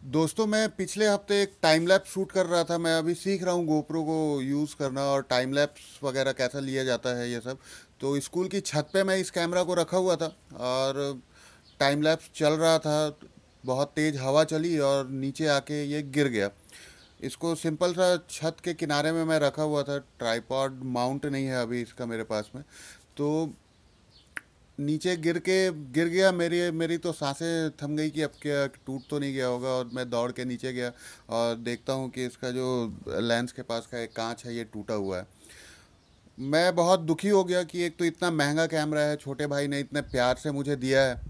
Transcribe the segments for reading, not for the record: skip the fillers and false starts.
दोस्तों, मैं पिछले हफ्ते एक टाइम लैप्स शूट कर रहा था। मैं अभी सीख रहा हूँ गोप्रो को यूज़ करना और टाइम लैप्स वगैरह कैसा लिया जाता है ये सब। तो स्कूल की छत पे मैं इस कैमरा को रखा हुआ था और टाइम लैप्स चल रहा था। बहुत तेज़ हवा चली और नीचे आके ये गिर गया। इसको सिंपल सा छत के किनारे में मैं रखा हुआ था। ट्राइपॉड माउंट नहीं है अभी इसका मेरे पास में। तो नीचे गिर गया। मेरी मेरी तो सांसें थम गई कि अब क्या टूट तो नहीं गया होगा। और मैं दौड़ के नीचे गया और देखता हूँ कि इसका जो लेंस के पास का एक कांच है ये टूटा हुआ है। मैं बहुत दुखी हो गया कि एक तो इतना महंगा कैमरा है, छोटे भाई ने इतने प्यार से मुझे दिया है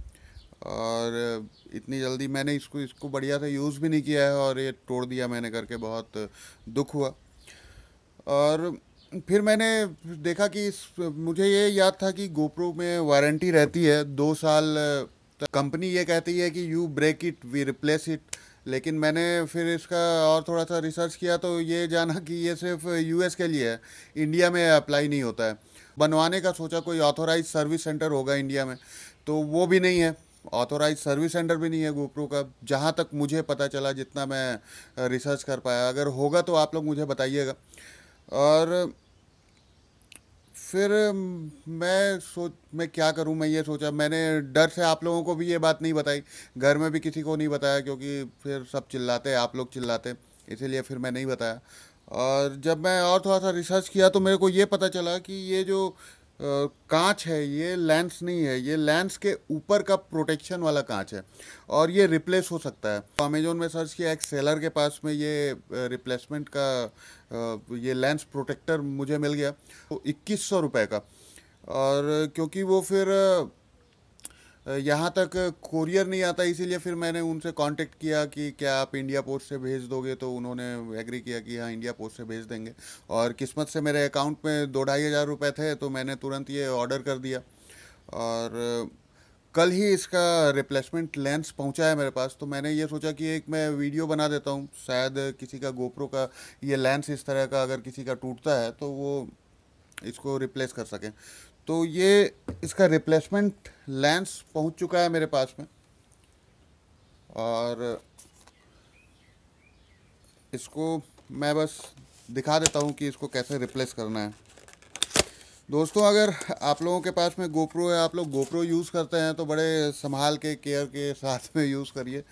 और इतनी जल्दी मैंने इसको इसको बढ़िया से यूज़ भी नहीं किया है और ये तोड़ दिया मैंने करके बहुत दुख हुआ। और फिर मैंने देखा कि मुझे ये याद था कि गोप्रो में वारंटी रहती है 2 साल तक। कंपनी ये कहती है कि you break it we replace it. लेकिन मैंने फिर इसका और थोड़ा सा रिसर्च किया तो ये जाना कि ये सिर्फ यूएस के लिए है, इंडिया में अप्लाई नहीं होता है। बनवाने का सोचा, कोई ऑथोराइज सर्विस सेंटर होगा इंडिया में, तो वो भी नहीं है। ऑथोराइज सर्विस सेंटर भी नहीं है गोप्रो का, जहाँ तक मुझे पता चला, जितना मैं रिसर्च कर पाया। अगर होगा तो आप लोग मुझे बताइएगा। और फिर मैं क्या करूं, मैं ये सोचा। मैंने डर से आप लोगों को भी ये बात नहीं बताई, घर में भी किसी को नहीं बताया, क्योंकि फिर सब चिल्लाते, आप लोग चिल्लाते, इसीलिए फिर मैं नहीं बताया। और जब मैं और थोड़ा सा रिसर्च किया तो मेरे को ये पता चला कि ये जो कांच है ये लेंस नहीं है, ये लेंस के ऊपर का प्रोटेक्शन वाला कांच है और ये रिप्लेस हो सकता है। अमेजोन में सर्च किया, एक सेलर के पास में ये रिप्लेसमेंट का ये लेंस प्रोटेक्टर मुझे मिल गया, तो 2100 रुपये का। और क्योंकि वो फिर यहाँ तक कोरियर नहीं आता, इसीलिए फिर मैंने उनसे कांटेक्ट किया कि क्या आप इंडिया पोस्ट से भेज दोगे, तो उन्होंने एग्री किया कि हाँ इंडिया पोस्ट से भेज देंगे। और किस्मत से मेरे अकाउंट में 2-2.5 हज़ार रुपये थे, तो मैंने तुरंत ये ऑर्डर कर दिया। और कल ही इसका रिप्लेसमेंट लेंस पहुंचा है मेरे पास। तो मैंने ये सोचा कि एक मैं वीडियो बना देता हूँ, शायद किसी का गोप्रो का ये लेंस इस तरह का अगर किसी का टूटता है तो वो इसको रिप्लेस कर सकें। तो ये इसका रिप्लेसमेंट लेंस पहुंच चुका है मेरे पास में। और इसको मैं बस दिखा देता हूँ कि इसको कैसे रिप्लेस करना है। दोस्तों, अगर आप लोगों के पास में गोप्रो है, आप लोग गोप्रो यूज़ करते हैं, तो बड़े संभाल के केयर के साथ में यूज़ करिए।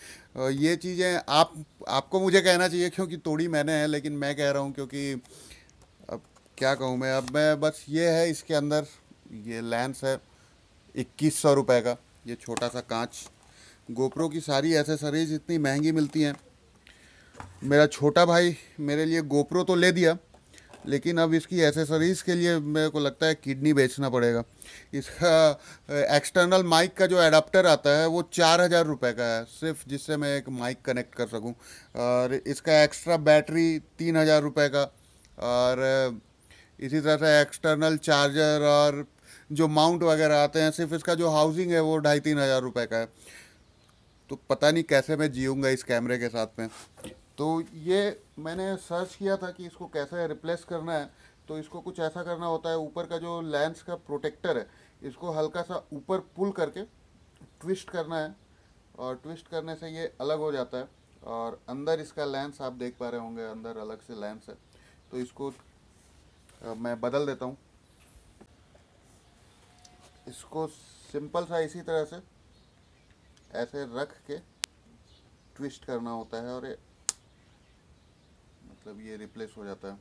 ये चीज़ें आपको मुझे कहना चाहिए क्योंकि तोड़ी मैंने है, लेकिन मैं कह रहा हूँ क्योंकि अब क्या कहूँ मैं। अब मैं बस ये है, इसके अंदर ये लेंस है 2100 रुपये का, ये छोटा सा कांच। गोप्रो की सारी एसेसरीज इतनी महंगी मिलती हैं। मेरा छोटा भाई मेरे लिए गोप्रो तो ले दिया, लेकिन अब इसकी एसेसरीज़ के लिए मेरे को लगता है किडनी बेचना पड़ेगा। इसका एक्सटर्नल माइक का जो एडाप्टर आता है वो 4000 रुपये का है सिर्फ, जिससे मैं एक माइक कनेक्ट कर सकूं। और इसका एक्स्ट्रा बैटरी 3000 रुपये का। और इसी तरह से एक्सटर्नल चार्जर और जो माउंट वगैरह आते हैं, सिर्फ इसका जो हाउसिंग है वो 2,500-3,000 रुपये का है। तो पता नहीं कैसे मैं जीऊँगा इस कैमरे के साथ में। तो ये मैंने सर्च किया था कि इसको कैसे रिप्लेस करना है। तो इसको कुछ ऐसा करना होता है, ऊपर का जो लेंस का प्रोटेक्टर है इसको हल्का सा ऊपर पुल करके ट्विस्ट करना है, और ट्विस्ट करने से ये अलग हो जाता है। और अंदर इसका लेंस आप देख पा रहे होंगे, अंदर अलग से लेंस है। तो इसको मैं बदल देता हूँ। इसको सिंपल सा इसी तरह से ऐसे रख के ट्विस्ट करना होता है और ये मतलब ये रिप्लेस हो जाता है।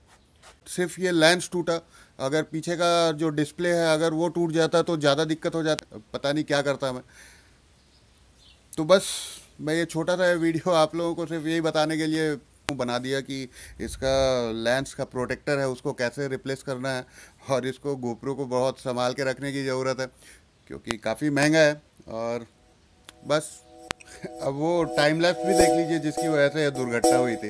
सिर्फ ये लेंस टूटा, अगर पीछे का जो डिस्प्ले है अगर वो टूट जाता तो ज़्यादा दिक्कत हो जाती, पता नहीं क्या करता मैं। तो बस मैं ये छोटा सा वीडियो आप लोगों को सिर्फ यही बताने के लिए बना दिया कि इसका लेंस का प्रोटेक्टर है उसको कैसे रिप्लेस करना है। और इसको गोप्रो को बहुत संभाल के रखने की ज़रूरत है क्योंकि काफ़ी महंगा है। और बस अब वो टाइम लैप्स भी देख लीजिए जिसकी वजह से ये दुर्घटना हुई थी।